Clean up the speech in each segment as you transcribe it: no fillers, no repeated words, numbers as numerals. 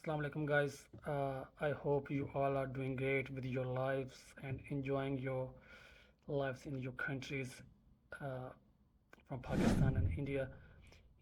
Assalamu alaikum, guys. I hope you all are doing great with your lives and enjoying your lives in your countries uh, from Pakistan and India.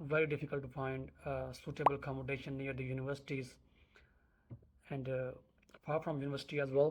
very difficult to find suitable accommodation near the universities and far from university as well.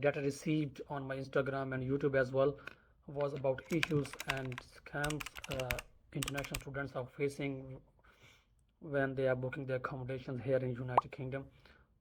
that I received on my Instagram and YouTube as well was about issues and scams international students are facing when they are booking their accommodations here in United Kingdom.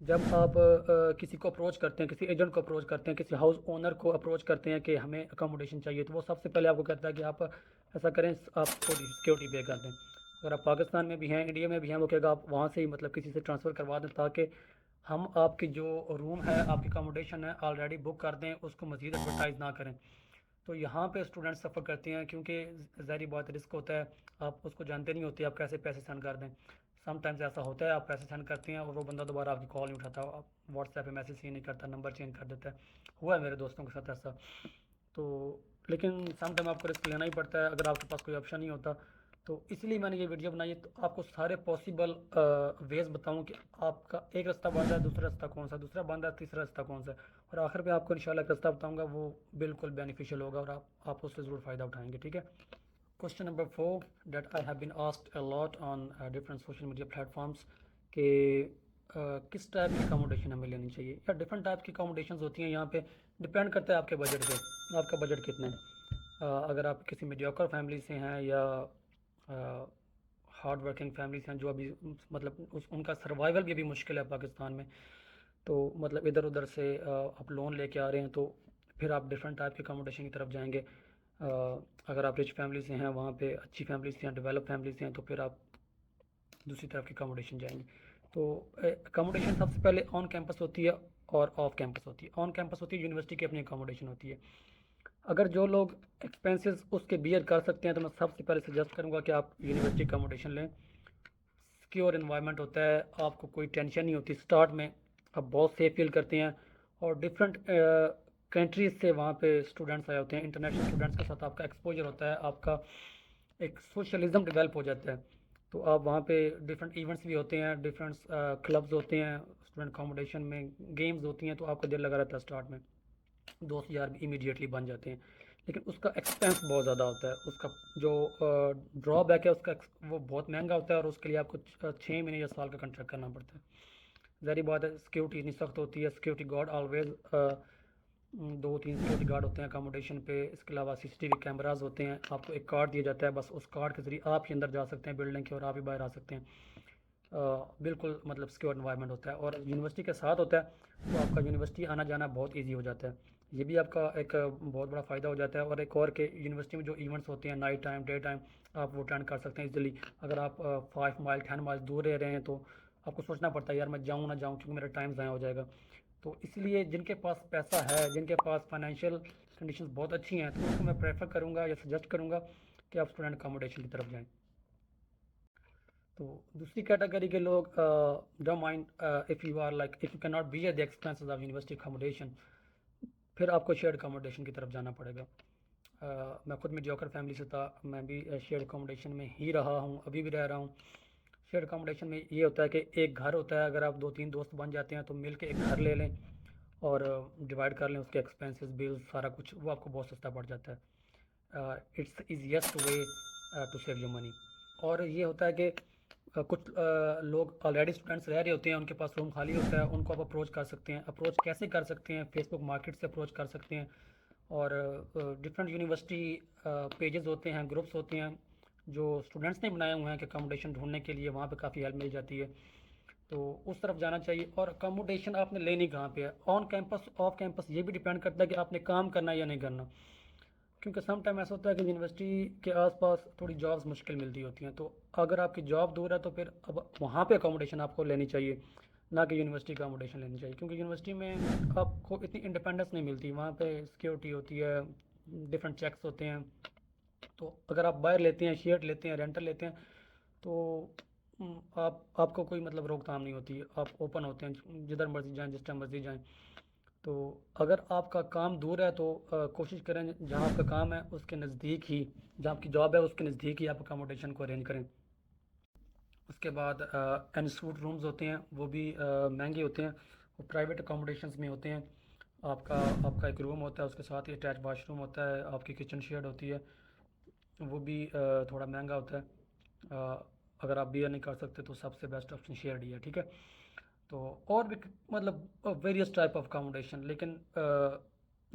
جب آپ کسی کو approach کرتے ہیں، کسی agent کو approach کرتے ہیں، کسی ہاؤس اونر کو اپروچ کرتے ہیں کہ ہمیں اکاموڈیشن چاہیے، تو وہ سب سے پہلے آپ کو کہتا ہے کہ آپ ایسا کریں، آپ تھوڑی سیکیورٹی پے کر دیں۔ اگر آپ پاکستان میں بھی ہیں، انڈیا میں بھی ہیں، وہ کہے گا آپ وہاں سے ہی مطلب کسی سے ٹرانسفر کروا دیں، تاکہ ہم آپ کی جو روم ہے، آپ کی اکاموڈیشن ہے آلریڈی بک کر دیں، اس کو مزید ایڈورٹائز نہ کریں۔ تو یہاں پہ اسٹوڈنٹ سفر کرتے ہیں، کیونکہ ظاہری بات رسک ہوتا ہے، آپ اس کو جانتے نہیں ہوتے آپ کیسے پیسے سینڈ کر دیں۔ سم ٹائمز ایسا ہوتا ہے آپ پیسے سینڈ کرتے ہیں اور وہ بندہ دوبارہ آپ کی کال نہیں اٹھاتا، آپ واٹس ایپ پہ میسج سین نہیں کرتا، نمبر چینج کر دیتا ہے۔ ہوا ہے میرے دوستوں کے ساتھ ایسا۔ تو لیکن سم ٹائم آپ کو رسک لینا ہی پڑتا ہے اگر آپ کے پاس کوئی آپشن نہیں ہوتا۔ تو اس لیے میں نے یہ ویڈیو بنائی ہے، تو آپ کو سارے پاسبل ویز بتاؤں کہ آپ کا ایک راستہ بند ہے، دوسرا راستہ کون سا، دوسرا بند ہے، تیسرا راستہ کون سا ہے، اور آخر پہ آپ کو انشاءاللہ ایک راستہ بتاؤں گا، وہ بالکل بینیفیشیل ہوگا اور آپ اس سے ضرور فائدہ اٹھائیں گے، ٹھیک ہے۔ Question number 4 that I have been asked a lot on different social media platforms کہ کس ٹائپ کی اکاموڈیشن ہمیں لینی چاہیے، یا ڈفرینٹ ٹائپ کی اکاموڈیشنز ہوتی ہیں۔ یہاں پہ ڈپینڈ کرتا ہے آپ کے بجٹ پہ، آپ کا بجٹ کتنا ہے۔ اگر آپ کسی میڈیوکر فیملی سے ہیں یا ہارڈ ورکنگ فیملی سے ہیں جو ابھی مطلب ان کا سروائیول بھی ابھی مشکل ہے پاکستان میں، تو مطلب ادھر ادھر سے آپ لون لے کے آ رہے ہیں، تو پھر آپ ڈفرینٹ ٹائپ کی اکاموڈیشن کی طرف جائیں گے۔ اگر آپ رچ فیملی سے ہیں، وہاں پہ اچھی فیملی سے ہیں، ڈیولپ فیملی سے ہیں، تو پھر آپ دوسری طرف کی اکاموڈیشن جائیں گے۔ تو اکاموڈیشن سب سے پہلے آن کیمپس ہوتی ہے اور آف کیمپس ہوتی ہے۔ آن کیمپس ہوتی ہے، یونیورسٹی کی اپنی اکاموڈیشن ہوتی ہے۔ اگر جو لوگ ایکسپینسز اس کے بیئر کر سکتے ہیں، تو میں سب سے پہلے سجیسٹ کروں گا کہ آپ یونیورسٹی اکاموڈیشن لیں۔ سیکیور انوائرمنٹ ہوتا ہے، آپ کو کوئی ٹینشن نہیں ہوتی اسٹارٹ میں، آپ بہت سیف فیل کرتے ہیں، اور ڈفرینٹ کنٹریز سے وہاں پہ اسٹوڈنٹس آئے ہوتے ہیں، انٹرنیشنل اسٹوڈنٹس کے ساتھ آپ کا ایکسپوجر ہوتا ہے، آپ کا ایک سوشلزم ڈیولپ ہو جاتا ہے۔ تو آپ وہاں پہ ڈفرینٹ ایونٹس بھی ہوتے ہیں، ڈفرینٹ کلبز ہوتے ہیں اسٹوڈنٹ اکاموڈیشن میں، گیمز ہوتی ہیں، تو آپ کا دل لگا رہتا ہے اسٹارٹ میں، دوست یار بھی امیڈیٹلی بن جاتے ہیں۔ لیکن اس کا ایکسپینس بہت زیادہ ہوتا ہے، اس کا جو ڈرا بیک ہے اس کا وہ بہت مہنگا ہوتا ہے، اور اس کے لیے آپ کو 6 مہینے یا سال کا کنٹریکٹ کرنا پڑتا ہے۔ ظاہری بات ہے سیکیورٹی اتنی سخت ہوتی ہے، security guard always 2-3 security guard ہوتے ہیں اکاموڈیشن پہ، اس کے علاوہ CCTV کیمراز ہوتے ہیں، آپ کو ایک کارڈ دیا جاتا ہے، بس اس کارڈ کے ذریعے آپ ہی اندر جا سکتے ہیں بلڈنگ کے، اور آپ ہی باہر آ سکتے ہیں۔ بالکل مطلب سیکیور انوائرمنٹ ہوتا ہے، اور یونیورسٹی کے ساتھ ہوتا ہے، تو آپ کا یونیورسٹی آنا جانا بہت ایزی ہو جاتا ہے۔ یہ بھی آپ کا ایک بہت بڑا فائدہ ہو جاتا ہے۔ اور ایک اور کہ یونیورسٹی میں جو ایونٹس ہوتے ہیں نائٹ ٹائم ڈے ٹائم، آپ وہ اٹینڈ کر سکتے ہیں ایزیلی۔ اگر آپ 5 مائل 10 مائل دور رہ رہے ہیں، تو آپ کو سوچنا پڑتا ہے یار میں جاؤں نہ جاؤں، کیونکہ میرا ٹائم ضائع ہو جائے گا۔ تو اس لیے جن کے پاس پیسہ ہے، جن کے پاس فائنینشیل کنڈیشنز بہت اچھی ہیں، تو ان کو میں پریفر کروں گا یا سجیسٹ کروں گا کہ آپ اسٹوڈنٹ اکاموڈیشن کی طرف جائیں۔ تو دوسری کیٹیگری کے لوگ don't mind if you are like if you can not be at the expenses of university accommodation, پھر آپ کو شیئرڈ اکاموڈیشن کی طرف جانا پڑے گا۔ میں خود میڈیوکر فیملی سے تھا، میں بھی شیئرڈ اکاموڈیشن میں ہی رہا ہوں، ابھی بھی رہ رہا ہوں۔ شیئرڈ اکاموڈیشن میں یہ ہوتا ہے کہ ایک گھر ہوتا ہے، اگر آپ 2-3 دوست بن جاتے ہیں تو مل کے ایک گھر لے لیں اور ڈیوائڈ کر لیں اس کے ایکسپینسز بلز سارا کچھ، وہ آپ کو بہت سستا پڑ جاتا ہے۔ It's easiest way to save your money. اور یہ ہوتا ہے کہ کچھ لوگ آلریڈی اسٹوڈنٹس رہ رہے ہوتے ہیں، ان کے پاس روم خالی ہوتا ہے، ان کو آپ اپروچ کر سکتے ہیں۔ اپروچ کیسے کر سکتے ہیں؟ فیس بک مارکیٹ سے اپروچ کر سکتے ہیں، اور ڈفرینٹ یونیورسٹی پیجز ہوتے ہیں، گروپس ہوتے ہیں جو اسٹوڈنٹس نے بنائے ہوئے ہیں کہ اکاموڈیشن ڈھونڈنے کے لیے، وہاں پہ کافی ہیلپ مل جاتی ہے، تو اس طرف جانا چاہیے۔ اور اکاموڈیشن آپ نے لینی کہاں پہ ہے، آن کیمپس آف کیمپس، یہ بھی ڈیپینڈ کرتا ہے کہ آپ نے کام کرنا ہے یا نہیں کرنا، کیونکہ سم ٹائم ایسا ہوتا ہے کہ یونیورسٹی کے آس پاس تھوڑی جابس مشکل ملتی ہوتی ہیں، تو اگر آپ کی جاب دور ہے تو پھر اب وہاں پہ اکاموڈیشن آپ کو لینی چاہیے، نہ کہ یونیورسٹی اکاموڈیشن لینی چاہیے، کیونکہ یونیورسٹی میں آپ کو اتنی انڈیپینڈنس نہیں ملتی، وہاں پہ سیکیورٹی ہوتی ہے، ڈفرینٹ چیکس ہوتے ہیں۔ تو اگر آپ باہر لیتے ہیں، شیئرڈ لیتے ہیں، رینٹل لیتے ہیں، تو آپ کو کوئی مطلب روک تھام نہیں ہوتی، آپ اوپن ہوتے ہیں، جدھر مرضی جائیں، جس ٹائم مرضی جائیں۔ تو اگر آپ کا کام دور ہے تو کوشش کریں جہاں آپ کا کام ہے اس کے نزدیک ہی، جہاں آپ کی جاب ہے اس کے نزدیک ہی آپ اکاموڈیشن کو ارینج کریں۔ اس کے بعد انسٹیٹیوٹ رومز ہوتے ہیں، وہ بھی مہنگے ہوتے ہیں، وہ پرائیویٹ اکاموڈیشنز میں ہوتے ہیں۔ آپ کا ایک روم ہوتا ہے، اس کے ساتھ ہی اٹیچ واش روم ہوتا ہے، آپ کی کچن شیڈ ہوتی ہے، وہ بھی تھوڑا مہنگا ہوتا ہے۔ اگر آپ بیئر نہیں کر سکتے تو سب سے بیسٹ آپشن شیئرڈ ہی ہے، ٹھیک ہے۔ تو اور بھی مطلب ویریس ٹائپ آف اکاموڈیشن، لیکن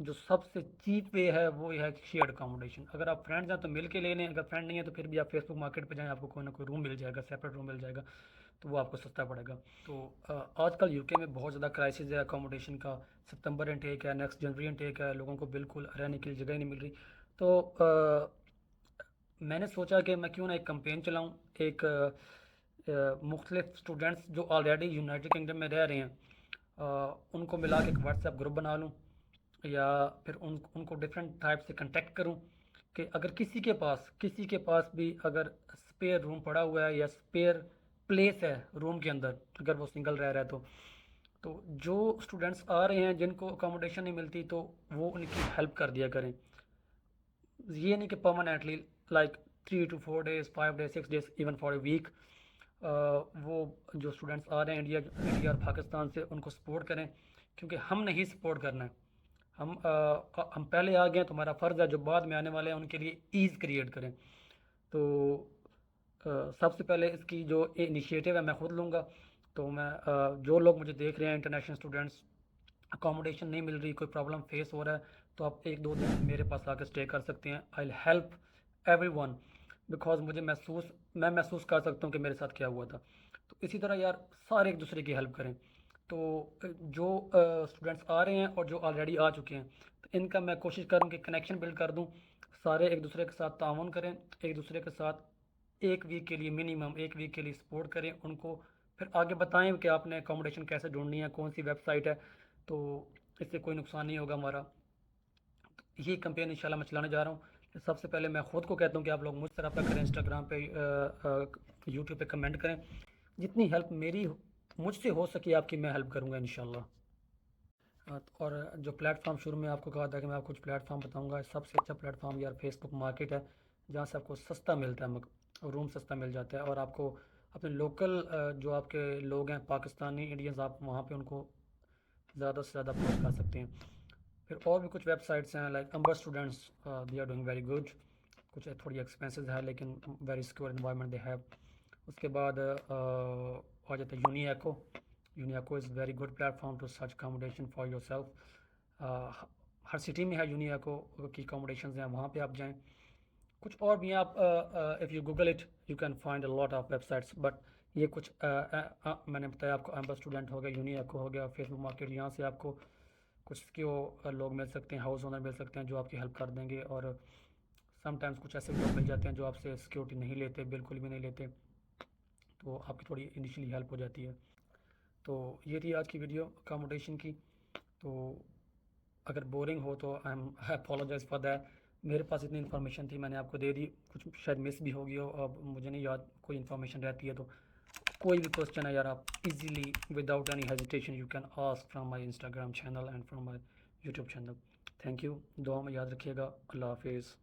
جو سب سے چیپ وے ہے وہ یہ ہے شیئرڈ اکاموڈیشن۔ اگر آپ فرینڈز ہیں تو مل کے لے لیں، اگر فرینڈ نہیں ہے تو پھر بھی آپ فیس بک مارکیٹ پہ جائیں، آپ کو کوئی نہ کوئی روم مل جائے گا، سیپریٹ روم مل جائے گا، تو وہ آپ کو سستا پڑے گا. تو آج کل UK میں بہت زیادہ کرائسس ہے اکاموڈیشن کا. ستمبر انٹیک ہے، نیکسٹ جنوری انٹیک ہے، لوگوں کو بالکل رہنے کے لیے جگہ ہی نہیں مل رہی. تو میں نے سوچا کہ میں کیوں نہ ایک کمپین چلاؤں. ایک مختلف اسٹوڈنٹس جو آلریڈی یونائٹڈ کنگڈم میں رہ رہے ہیں ان کو ملا کے ایک واٹس ایپ گروپ بنا لوں، یا پھر ان کو ڈفرینٹ ٹائپ سے کنٹیکٹ کروں کہ اگر کسی کے پاس بھی اگر اسپیئر روم پڑا ہوا ہے یا اسپیئر پلیس ہے روم کے اندر، اگر وہ سنگل رہ رہا ہے تو جو اسٹوڈنٹس آ رہے ہیں جن کو اکاموڈیشن نہیں ملتی تو وہ ان کی ہیلپ کر دیا کریں. یہ نہیں کہ permanently like 3 to 4 days 5 days 6 days even for a week وہ جو اسٹوڈنٹس آ رہے ہیں انڈیا اور پاکستان سے ان کو سپورٹ کریں، کیونکہ ہم نہیں سپورٹ کرنا ہے. ہم پہلے آ گئے ہیں تو ہمارا فرض ہے جو بعد میں آنے والے ہیں ان کے لیے ایز کریٹ کریں. تو سب سے پہلے اس کی جو انیشیٹو ہے میں خود لوں گا. تو میں جو لوگ مجھے دیکھ رہے ہیں انٹرنیشنل اسٹوڈنٹس، اکاموڈیشن نہیں مل رہی، کوئی پرابلم فیس ہو رہا ہے، تو آپ 1-2 دن میرے پاس آ کے اسٹے کر سکتے ہیں. I help every one because میں محسوس کر سکتا ہوں کہ میرے ساتھ کیا ہوا تھا. تو اسی طرح یار سارے ایک دوسرے کی ہیلپ کریں. تو جو اسٹوڈنٹس آ رہے ہیں اور جو آلریڈی آ چکے ہیں تو ان کا میں کوشش کروں کہ کنیکشن بلڈ کر دوں. سارے ایک دوسرے کے ساتھ تعاون کریں، ایک دوسرے کے ساتھ ایک ویک کے لیے منیمم ایک ویک کے لیے سپورٹ کریں ان کو. پھر آگے بتائیں کہ آپ نے اکاموڈیشن کیسے ڈھونڈنی ہے، کون سی ویب سائٹ ہے، تو اس سے کوئی نقصان نہیں ہوگا ہمارا. یہ کمپین انشاءاللہ میں چلانے جا رہا ہوں. سب سے پہلے میں خود کو کہتا ہوں کہ آپ لوگ مجھ سے رابطہ کریں، انسٹاگرام پہ یوٹیوب پہ کمنٹ کریں. جتنی ہیلپ مجھ سے ہو سکی آپ کی میں ہیلپ کروں گا انشاءاللہ. اور جو پلیٹ فارم شروع میں آپ کو کہا تھا کہ میں آپ کو کچھ پلیٹ فارم بتاؤں گا، سب سے اچھا پلیٹ فارم یار فیس بک مارکیٹ ہے، جہاں سے آپ کو سستا ملتا ہے، روم سستا مل جاتا ہے، اور آپ کو اپنے لوکل جو آپ کے لوگ ہیں پاکستانی انڈینز، آپ وہاں پہ ان کو زیادہ سے زیادہ اپروچ کر سکتے ہیں. پھر اور بھی کچھ ویب سائٹس ہیں like Amber students, they are doing very good. کچھ تھوڑی ایکسپینسز ہے لیکن very secure environment they have. اس کے بعد آ جاتا ہے UniAcco is very good platform to search accommodation for yourself. ہر سٹی میں ہے یونی ایکو کی اکاموڈیشنز ہیں، وہاں پہ آپ جائیں. کچھ اور بھی ہیں، آپ if you Google it you can find a lot of web sites, but یہ کچھ میں نے بتایا آپ کو. امبر اسٹوڈنٹ ہو گیا، یونی ایکو ہو گیا، فیس بک مارکیٹ، یہاں سے آپ کو کچھ سکیور لوگ مل سکتے ہیں، ہاؤس اونر مل سکتے ہیں جو آپ کی ہیلپ کر دیں گے. اور سم ٹائمس کچھ ایسے لوگ مل جاتے ہیں جو آپ سے سیکورٹی نہیں لیتے، بالکل بھی نہیں لیتے، تو آپ کی تھوڑی انیشلی ہیلپ ہو جاتی ہے. تو یہ تھی آج کی ویڈیو اکاموڈیشن کی. تو اگر بورنگ ہو تو I am apologise for that. میرے پاس اتنی انفارمیشن تھی، میں نے آپ کو دے دی. کچھ شاید مس بھی ہوگی ہو، اب مجھے نہیں یاد کوئی انفارمیشن رہتی ہے تو کوئی بھی کوشچن ہے یار آپ easily without any hesitation you can ask from my Instagram channel and from my YouTube channel. Thank you. دعا میں یاد رکھیے گا. اللہ حافظ.